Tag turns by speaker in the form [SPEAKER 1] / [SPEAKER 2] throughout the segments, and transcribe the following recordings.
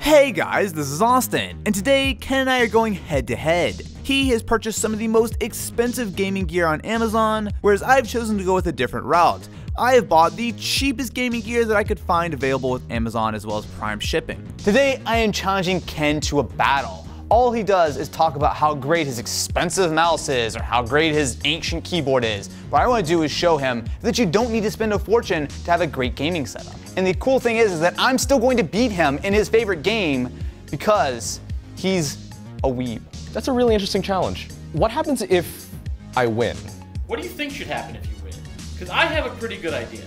[SPEAKER 1] Hey guys, this is Austin, and today Ken and I are going head to head. He has purchased some of the most expensive gaming gear on Amazon, whereas I've chosen to go with a different route. I have bought the cheapest gaming gear that I could find available with Amazon as well as Prime shipping.
[SPEAKER 2] Today I am challenging Ken to a battle. All he does is talk about how great his expensive mouse is or how great his ancient keyboard is. What I want to do is show him that you don't need to spend a fortune to have a great gaming setup. And the cool thing is that I'm still going to beat him in his favorite game because he's a weeb.
[SPEAKER 3] That's a really interesting challenge. What happens if I win?
[SPEAKER 4] What do you think should happen if you win? Because I have a pretty good idea.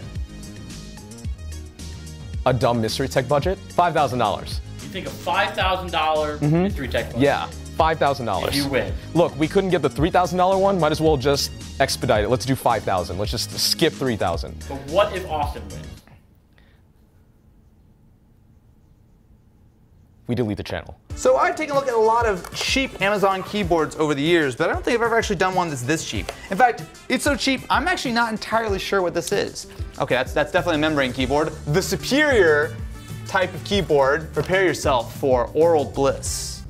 [SPEAKER 3] A dumb mystery tech budget? $5,000.
[SPEAKER 4] You think a $5,000 mystery tech budget?
[SPEAKER 3] Yeah, $5,000.
[SPEAKER 4] If you win.
[SPEAKER 3] Look, we couldn't get the $3,000 one. Might as well just expedite it. Let's do $5,000. Let's just skip $3,000.
[SPEAKER 4] But what if Austin wins?
[SPEAKER 3] We delete the channel.
[SPEAKER 2] So I've taken a look at a lot of cheap Amazon keyboards over the years, but I don't think I've ever actually done one that's this cheap. In fact, it's so cheap, I'm actually not entirely sure what this is. Okay, that's definitely a membrane keyboard. The superior type of keyboard, prepare yourself for oral bliss.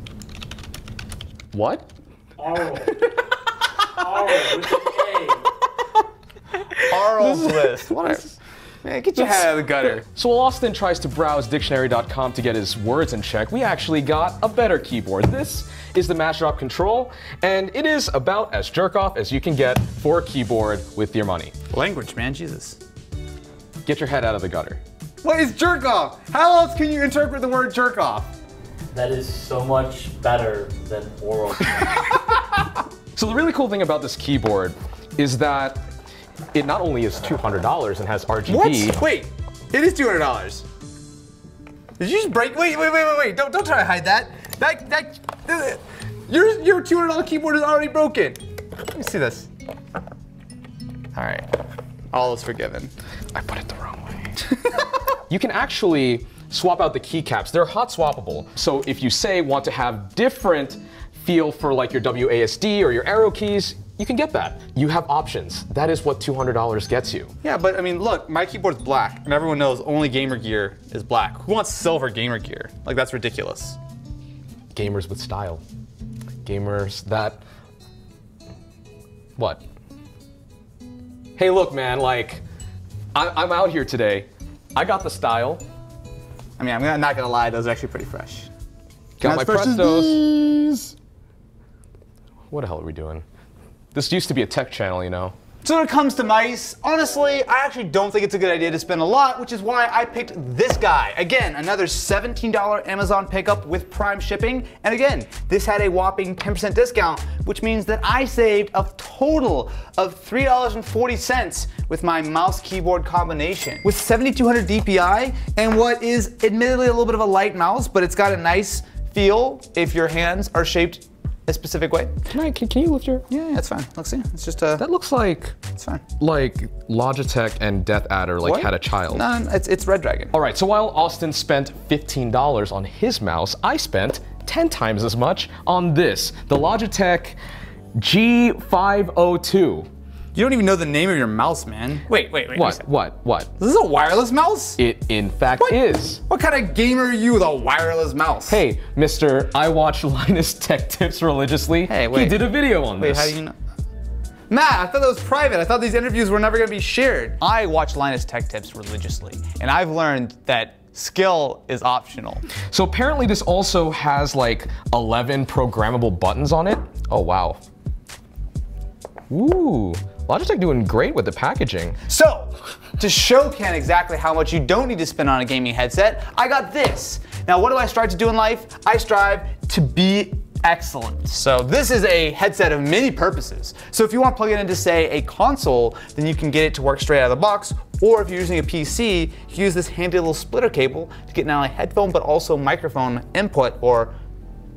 [SPEAKER 3] What?
[SPEAKER 4] Oral. Oral with an A.
[SPEAKER 2] Oral bliss. Whatever. Man, get your head out of the gutter.
[SPEAKER 3] So while Austin tries to browse dictionary.com to get his words in check, we actually got a better keyboard. This is the Master Control, and it is about as jerk-off as you can get for a keyboard with your money.
[SPEAKER 2] Language, man, Jesus.
[SPEAKER 3] Get your head out of the gutter.
[SPEAKER 2] What is jerk off? How else can you interpret the word jerk off?
[SPEAKER 4] That is so much better than oral.
[SPEAKER 3] So the really cool thing about this keyboard is that it not only is $200 and has RGB.
[SPEAKER 2] What? Wait, it is $200. Did you just break? Wait. Don't try to hide that. Your $200 keyboard is already broken. Let me see this. All right, all is forgiven.
[SPEAKER 3] I put it the wrong way. You can actually swap out the keycaps. They're hot swappable. So if you say want to have different feel for like your WASD or your arrow keys, you can get that. You have options. That is what $200 gets you.
[SPEAKER 2] Yeah, but I mean, look, my keyboard's black, and everyone knows only gamer gear is black. Who wants silver gamer gear? Like, that's ridiculous.
[SPEAKER 3] Gamers with style. Gamers that... What? Hey, look, man, like, I'm out here today. I got the style.
[SPEAKER 2] I mean, I'm not gonna lie, those are actually pretty fresh.
[SPEAKER 3] Got my Prestos. What the hell are we doing? This used to be a tech channel, you know.
[SPEAKER 2] So when it comes to mice, honestly, I actually don't think it's a good idea to spend a lot, which is why I picked this guy. Again, another $17 Amazon pickup with Prime shipping. And again, this had a whopping 10% discount, which means that I saved a total of $3.40 with my mouse keyboard combination. With 7200 DPI and what is admittedly a little bit of a light mouse, but it's got a nice feel if your hands are shaped a specific way.
[SPEAKER 3] Can you lift your?
[SPEAKER 2] Yeah, that's fine. Let's see. It's just a.
[SPEAKER 3] That looks like.
[SPEAKER 2] It's fine.
[SPEAKER 3] Like Logitech and Death Adder like had a child.
[SPEAKER 2] No, it's Red Dragon.
[SPEAKER 3] All right. So while Austin spent $15 on his mouse, I spent 10 times as much on this, the Logitech G502.
[SPEAKER 2] You don't even know the name of your mouse, man. Wait.
[SPEAKER 3] What?
[SPEAKER 2] This is a wireless mouse?
[SPEAKER 3] It in fact is.
[SPEAKER 2] What kind of gamer are you with a wireless mouse?
[SPEAKER 3] Hey, Mr. I watch Linus Tech Tips religiously.
[SPEAKER 2] Hey, wait.
[SPEAKER 3] He did a video on this.
[SPEAKER 2] Wait, how do you know? Matt, I thought that was private. I thought these interviews were never gonna be shared. I watch Linus Tech Tips religiously, and I've learned that skill is optional.
[SPEAKER 3] So apparently this also has like 11 programmable buttons on it. Oh, wow. Ooh. Logitech doing great with the packaging.
[SPEAKER 2] So, to show Ken exactly how much you don't need to spend on a gaming headset, I got this. Now, what do I strive to do in life? I strive to be excellent. So this is a headset of many purposes. So if you want to plug it into, say, a console, then you can get it to work straight out of the box. Or if you're using a PC, you can use this handy little splitter cable to get not only headphone, but also microphone input or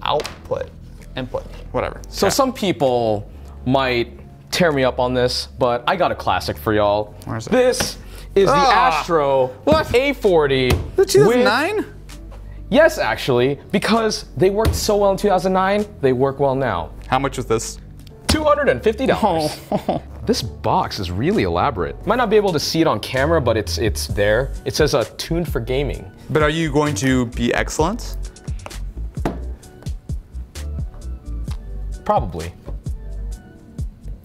[SPEAKER 2] output, input, whatever.
[SPEAKER 3] So some people might tear me up on this, but I got a classic for y'all.
[SPEAKER 2] Where's it?
[SPEAKER 3] This is the Astro A40.
[SPEAKER 2] The 2009?
[SPEAKER 3] Yes, actually, because they worked so well in 2009, they work well now.
[SPEAKER 2] How much was this?
[SPEAKER 3] $250.
[SPEAKER 2] Oh.
[SPEAKER 3] This box is really elaborate. Might not be able to see it on camera, but it's there. It says tuned for gaming.
[SPEAKER 2] But are you going to be excellent?
[SPEAKER 3] Probably.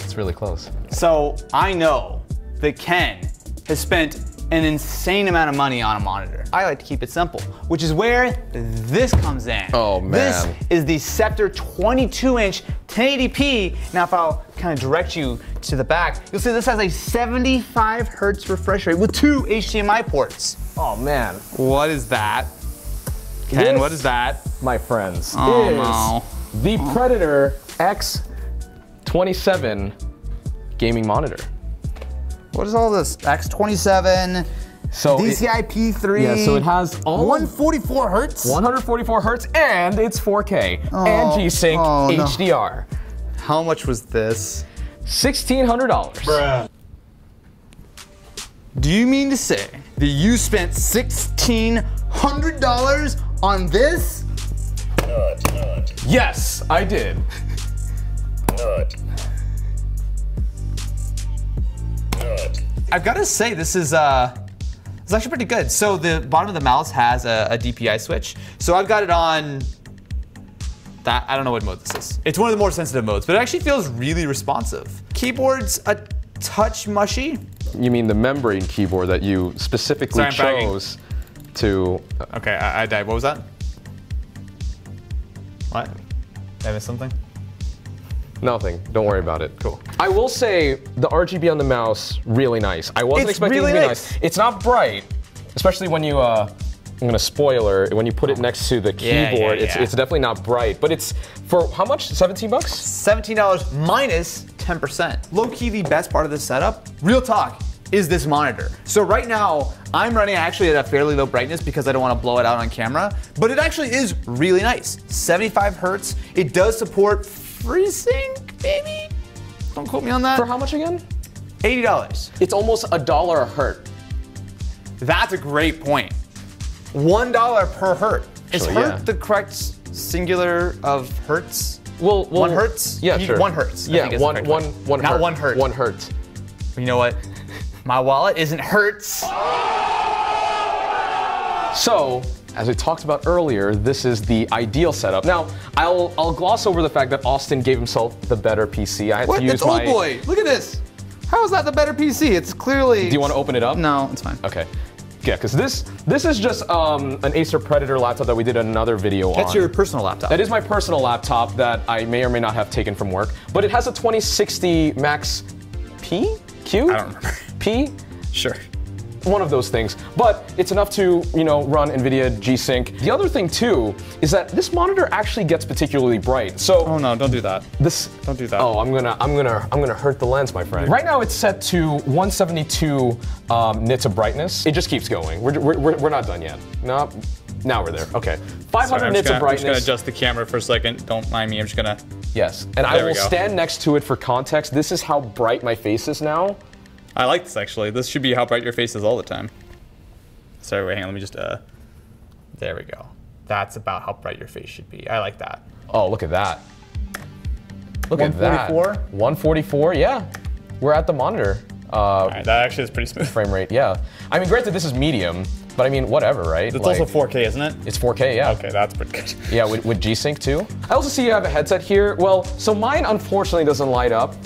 [SPEAKER 3] It's really close.
[SPEAKER 2] So I know that Ken has spent an insane amount of money on a monitor. I like to keep it simple, which is where this comes in.
[SPEAKER 3] Oh, man.
[SPEAKER 2] This is the Scepter 22-inch 1080p. Now if I'll kind of direct you to the back, you'll see this has a 75 hertz refresh rate with 2 HDMI ports.
[SPEAKER 3] Oh man.
[SPEAKER 2] What is that? Ken,
[SPEAKER 3] This,
[SPEAKER 2] what is that?
[SPEAKER 3] my friends,
[SPEAKER 2] Oh,
[SPEAKER 3] is
[SPEAKER 2] no.
[SPEAKER 3] the Predator X27 gaming monitor.
[SPEAKER 2] What is all this? X27,
[SPEAKER 3] So
[SPEAKER 2] DCI P3.
[SPEAKER 3] Yeah, so it has all
[SPEAKER 2] 144 hertz?
[SPEAKER 3] 144 hertz and it's 4K and G-Sync
[SPEAKER 2] oh, no.
[SPEAKER 3] HDR.
[SPEAKER 2] How much was this?
[SPEAKER 3] $1,600.
[SPEAKER 2] Do you mean to say that you spent $1,600 on this?
[SPEAKER 3] Yes, I did.
[SPEAKER 2] I've got to say, this is it's actually pretty good. So the bottom of the mouse has a DPI switch. So I've got it on that. I don't know what mode this is. It's one of the more sensitive modes, but it actually feels really responsive. Keyboard's a touch mushy.
[SPEAKER 3] You mean the membrane keyboard that you specifically
[SPEAKER 2] Sorry, I'm bragging.
[SPEAKER 3] chose to...
[SPEAKER 2] Okay, I died. What was that? What? Did I miss something?
[SPEAKER 3] Nothing, don't worry about it.
[SPEAKER 2] Cool.
[SPEAKER 3] I will say the RGB on the mouse, really nice. I wasn't
[SPEAKER 2] It's
[SPEAKER 3] expecting
[SPEAKER 2] really
[SPEAKER 3] it to be
[SPEAKER 2] nice.
[SPEAKER 3] nice. It's not bright, especially when you, I'm gonna spoiler, when you put it next to the
[SPEAKER 2] Yeah,
[SPEAKER 3] keyboard,
[SPEAKER 2] yeah,
[SPEAKER 3] it's
[SPEAKER 2] yeah.
[SPEAKER 3] definitely not bright, but it's, for how much, 17 bucks?
[SPEAKER 2] $17 minus 10%. Low-key, the best part of this setup, real talk, is this monitor. So right now, I'm running actually at a fairly low brightness because I don't want to blow it out on camera, but it actually is really nice. 75 hertz. It does support FreeSync, maybe? Don't quote me on that.
[SPEAKER 3] For how much again?
[SPEAKER 2] $80.
[SPEAKER 3] It's almost $1 a hertz.
[SPEAKER 2] That's a great point. $1 per hertz. Is
[SPEAKER 3] Actually,
[SPEAKER 2] hertz
[SPEAKER 3] yeah.
[SPEAKER 2] the correct singular of hertz?
[SPEAKER 3] Well,
[SPEAKER 2] 1 hertz?
[SPEAKER 3] Yeah, sure.
[SPEAKER 2] 1 hertz. I
[SPEAKER 3] Yeah,
[SPEAKER 2] think is the
[SPEAKER 3] one
[SPEAKER 2] correct
[SPEAKER 3] one
[SPEAKER 2] way.
[SPEAKER 3] one
[SPEAKER 2] Not
[SPEAKER 3] hertz.
[SPEAKER 2] 1 hertz.
[SPEAKER 3] 1 hertz.
[SPEAKER 2] You know what? My wallet isn't hertz.
[SPEAKER 3] So, as we talked about earlier, this is the ideal setup. Now, I'll gloss over the fact that Austin gave himself the better PC. I had
[SPEAKER 2] What?
[SPEAKER 3] to use
[SPEAKER 2] It's
[SPEAKER 3] my...
[SPEAKER 2] old boy. Look at this. How is that the better PC? It's clearly.
[SPEAKER 3] Do you want to open it up?
[SPEAKER 2] No, it's fine.
[SPEAKER 3] Okay. Yeah, because this is just an Acer Predator laptop that we did another video on.
[SPEAKER 2] That's your personal laptop.
[SPEAKER 3] That is my personal laptop that I may or may not have taken from work, but it has a 2060 Max P? Q?
[SPEAKER 2] I don't remember.
[SPEAKER 3] P?
[SPEAKER 2] Sure.
[SPEAKER 3] One of those things, but it's enough to, you know, run NVIDIA G-Sync. The other thing too is that this monitor actually gets particularly bright. So
[SPEAKER 2] Oh no, don't do that.
[SPEAKER 3] this
[SPEAKER 2] Don't do that.
[SPEAKER 3] Oh, I'm gonna hurt the lens, my friend. Right now it's set to 172 nits of brightness. It just keeps going. We're not done yet. No, now we're there. Okay, 500 nits of
[SPEAKER 5] I'm
[SPEAKER 3] brightness.
[SPEAKER 5] just gonna adjust the camera for a second. Don't mind me. I'm just gonna.
[SPEAKER 3] Yes, and I
[SPEAKER 5] There we
[SPEAKER 3] will
[SPEAKER 5] go.
[SPEAKER 3] stand next to it for context. This is how bright my face is now.
[SPEAKER 5] I like this actually. This should be how bright your face is all the time. Sorry, wait, hang on. Let me just. There we go. That's about how bright your face should be. I like that.
[SPEAKER 3] Oh, look at that. Look at that.
[SPEAKER 2] 144?
[SPEAKER 3] 144, yeah. We're at the monitor.
[SPEAKER 5] All right, that actually is pretty smooth.
[SPEAKER 3] Frame rate, yeah. I mean, granted, this is medium, but I mean, whatever, right?
[SPEAKER 5] It's also 4K, isn't it?
[SPEAKER 3] It's 4K, yeah.
[SPEAKER 5] Okay, that's pretty good.
[SPEAKER 3] Yeah, with G-Sync too. I also see you have a headset here. Well, so mine unfortunately doesn't light up,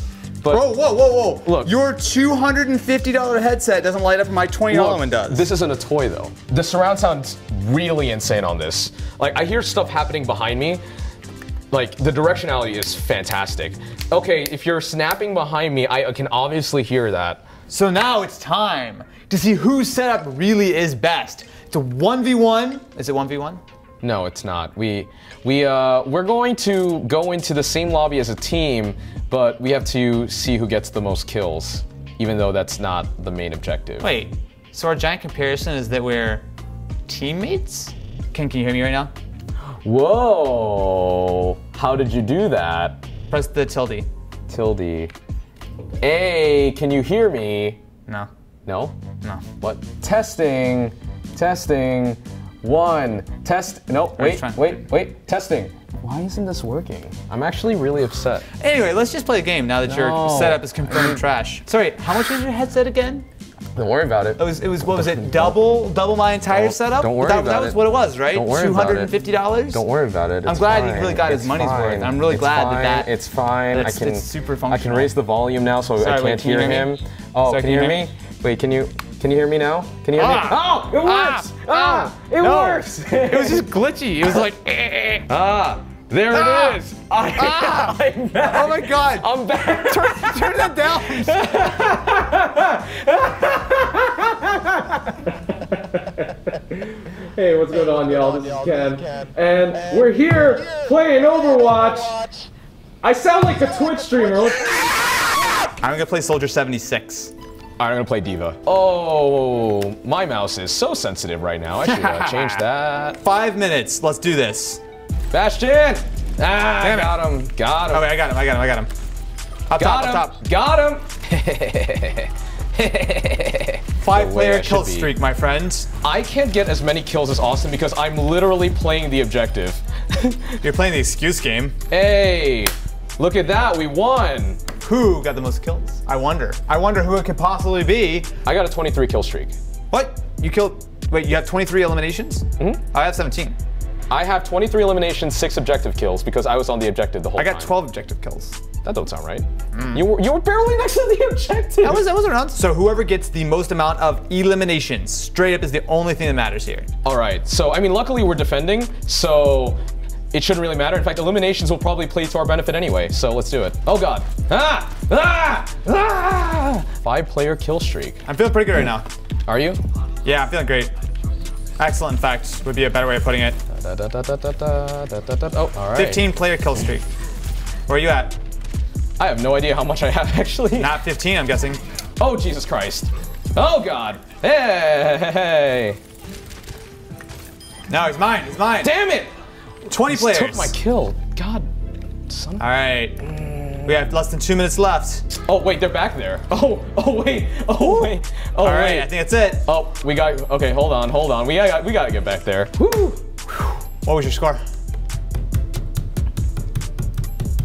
[SPEAKER 3] but
[SPEAKER 2] Whoa.
[SPEAKER 3] Look.
[SPEAKER 2] Your $250 headset doesn't light up and my $20
[SPEAKER 3] look,
[SPEAKER 2] one does.
[SPEAKER 3] this isn't a toy though. The surround sound's really insane on this. Like, I hear stuff happening behind me. Like, the directionality is fantastic. Okay, if you're snapping behind me, I can obviously hear that.
[SPEAKER 2] So now it's time to see whose setup really is best. It's a 1v1. Is it 1v1?
[SPEAKER 3] No, it's not. We're going to go into the same lobby as a team, but we have to see who gets the most kills, even though that's not the main objective.
[SPEAKER 2] Wait, so our giant comparison is that we're teammates? Can you hear me right now?
[SPEAKER 3] Whoa! How did you do that?
[SPEAKER 2] Press the tilde.
[SPEAKER 3] Tilde. Hey, can you hear me?
[SPEAKER 2] No.
[SPEAKER 3] No?
[SPEAKER 2] No.
[SPEAKER 3] What? Testing. Testing. One. Test. No, wait,
[SPEAKER 2] trying.
[SPEAKER 3] wait. Testing. Why isn't this working? I'm actually really upset.
[SPEAKER 2] Anyway, let's just play a game now that your
[SPEAKER 3] No.
[SPEAKER 2] setup is confirmed trash. Sorry, how much was your headset again?
[SPEAKER 3] Don't worry about it.
[SPEAKER 2] It was what was it? Double my entire setup?
[SPEAKER 3] Don't worry
[SPEAKER 2] that,
[SPEAKER 3] about
[SPEAKER 2] that was
[SPEAKER 3] it.
[SPEAKER 2] what it was, right?
[SPEAKER 3] Don't worry about it.
[SPEAKER 2] $250?
[SPEAKER 3] Don't worry about it.
[SPEAKER 2] I'm glad he really got his money's worth. I'm really glad that
[SPEAKER 3] it's fine.
[SPEAKER 2] it's super
[SPEAKER 3] I
[SPEAKER 2] functional.
[SPEAKER 3] can raise the volume now, so I can't hear him. Oh,
[SPEAKER 2] Sorry,
[SPEAKER 3] can you hear me? Wait, can you hear me now? Can you hear me? Oh, it works! It works!
[SPEAKER 2] It was just glitchy. It was like,
[SPEAKER 3] There it is! I'm back!
[SPEAKER 2] oh my god!
[SPEAKER 3] I'm back!
[SPEAKER 2] Turn that down!
[SPEAKER 3] Hey, what's going on, y'all? This is Ken. And we're here playing Overwatch. I sound like a Twitch streamer.
[SPEAKER 2] I'm gonna play Soldier 76.
[SPEAKER 3] I'm gonna play Diva. Oh, my mouse is so sensitive right now. I should change that.
[SPEAKER 2] 5 minutes. Let's do this.
[SPEAKER 3] Bastion!
[SPEAKER 2] Damn it.
[SPEAKER 3] Got him. Got him.
[SPEAKER 2] Okay, I got him. Up
[SPEAKER 3] Got
[SPEAKER 2] top.
[SPEAKER 3] him. Got him.
[SPEAKER 2] 5-player
[SPEAKER 3] I
[SPEAKER 2] kill
[SPEAKER 3] should be.
[SPEAKER 2] streak, my friend.
[SPEAKER 3] I can't get as many kills as Austin because I'm literally playing the objective.
[SPEAKER 2] You're playing the excuse game.
[SPEAKER 3] Hey, look at that. We won.
[SPEAKER 2] Who got the most kills? I wonder who it could possibly be.
[SPEAKER 3] I got a 23 kill streak.
[SPEAKER 2] What? You killed, wait, you have 23 eliminations?
[SPEAKER 3] Mm-hmm.
[SPEAKER 2] I have 17.
[SPEAKER 3] I have 23 eliminations, 6 objective kills because I was on the objective the whole
[SPEAKER 2] I
[SPEAKER 3] time.
[SPEAKER 2] got 12 objective kills.
[SPEAKER 3] That don't sound right. You were barely next to the objective.
[SPEAKER 2] I was around. So whoever gets the most amount of eliminations, straight up, is the only thing that matters here.
[SPEAKER 3] All right. So I mean, luckily we're defending, so it shouldn't really matter. In fact, eliminations will probably play to our benefit anyway. So let's do it. Oh God. 5-player kill streak.
[SPEAKER 2] I'm feeling pretty good right now.
[SPEAKER 3] Are you?
[SPEAKER 2] Yeah, I'm feeling great. Excellent, in fact, would be a better way of putting it.
[SPEAKER 3] Oh, all right.
[SPEAKER 2] 15-player kill streak. Where are you at?
[SPEAKER 3] I have no idea how much I have actually.
[SPEAKER 2] Not 15, I'm guessing.
[SPEAKER 3] Oh, Jesus Christ. Oh, God. Hey.
[SPEAKER 2] No, he's mine.
[SPEAKER 3] Damn it.
[SPEAKER 2] 20 players.
[SPEAKER 3] Took my kill. God. Son.
[SPEAKER 2] All right. We have less than 2 minutes left.
[SPEAKER 3] Oh, wait, they're back there. Oh, wait. Oh, wait. Oh,
[SPEAKER 2] All right,
[SPEAKER 3] wait.
[SPEAKER 2] I think that's it.
[SPEAKER 3] Oh, we got, okay, hold on. We gotta get back there. Woo.
[SPEAKER 2] What was your score?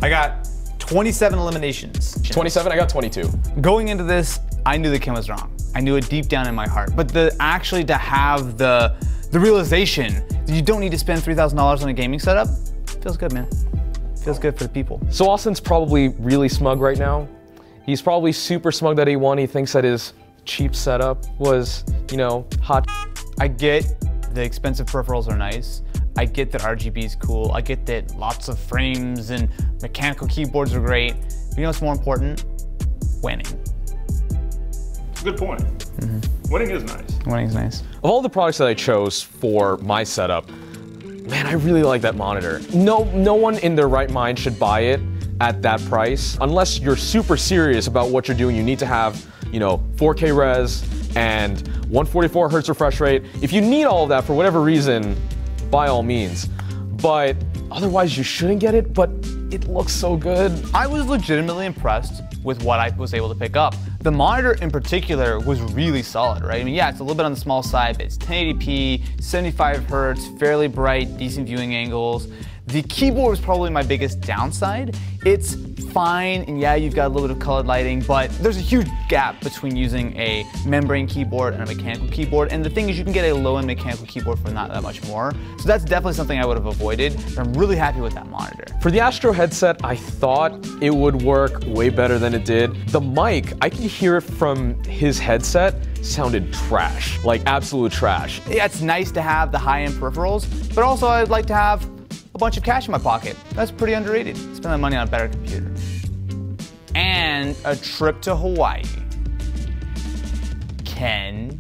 [SPEAKER 2] I got 27 eliminations.
[SPEAKER 3] 27, I got 22.
[SPEAKER 2] Going into this, I knew the Ken was wrong. I knew it deep down in my heart. But to have the realization that you don't need to spend $3,000 on a gaming setup, feels good, man. Feels good for the people.
[SPEAKER 3] So Austin's probably really smug right now. He's probably super smug that he won. He thinks that his cheap setup was, you know, hot.
[SPEAKER 2] I get the expensive peripherals are nice. I get that RGB is cool. I get that lots of frames and mechanical keyboards are great. But you know what's more important? Winning.
[SPEAKER 6] Good point. Winning is nice.
[SPEAKER 2] Winning's nice.
[SPEAKER 3] Of all the products that I chose for my setup, man, I really like that monitor. No one in their right mind should buy it at that price. Unless you're super serious about what you're doing, you need to have, you know, 4K res and 144 hertz refresh rate. If you need all of that for whatever reason, by all means. But otherwise, you shouldn't get it, but it looks so good.
[SPEAKER 2] I was legitimately impressed with what I was able to pick up. The monitor in particular was really solid, right? I mean, yeah, it's a little bit on the small side, but it's 1080p, 75 hertz, fairly bright, decent viewing angles. The keyboard was probably my biggest downside. It's fine, and yeah, you've got a little bit of colored lighting, but there's a huge gap between using a membrane keyboard and a mechanical keyboard, and the thing is you can get a low-end mechanical keyboard for not that much more. So that's definitely something I would have avoided, but I'm really happy with that monitor.
[SPEAKER 3] For the Astro headset, I thought it would work way better than it did. The mic, I could hear it from his headset, sounded trash, like absolute trash.
[SPEAKER 2] Yeah, it's nice to have the high-end peripherals, but also I'd like to have a bunch of cash in my pocket. That's pretty underrated. Spend that money on a better computer. And a trip to Hawaii. Ken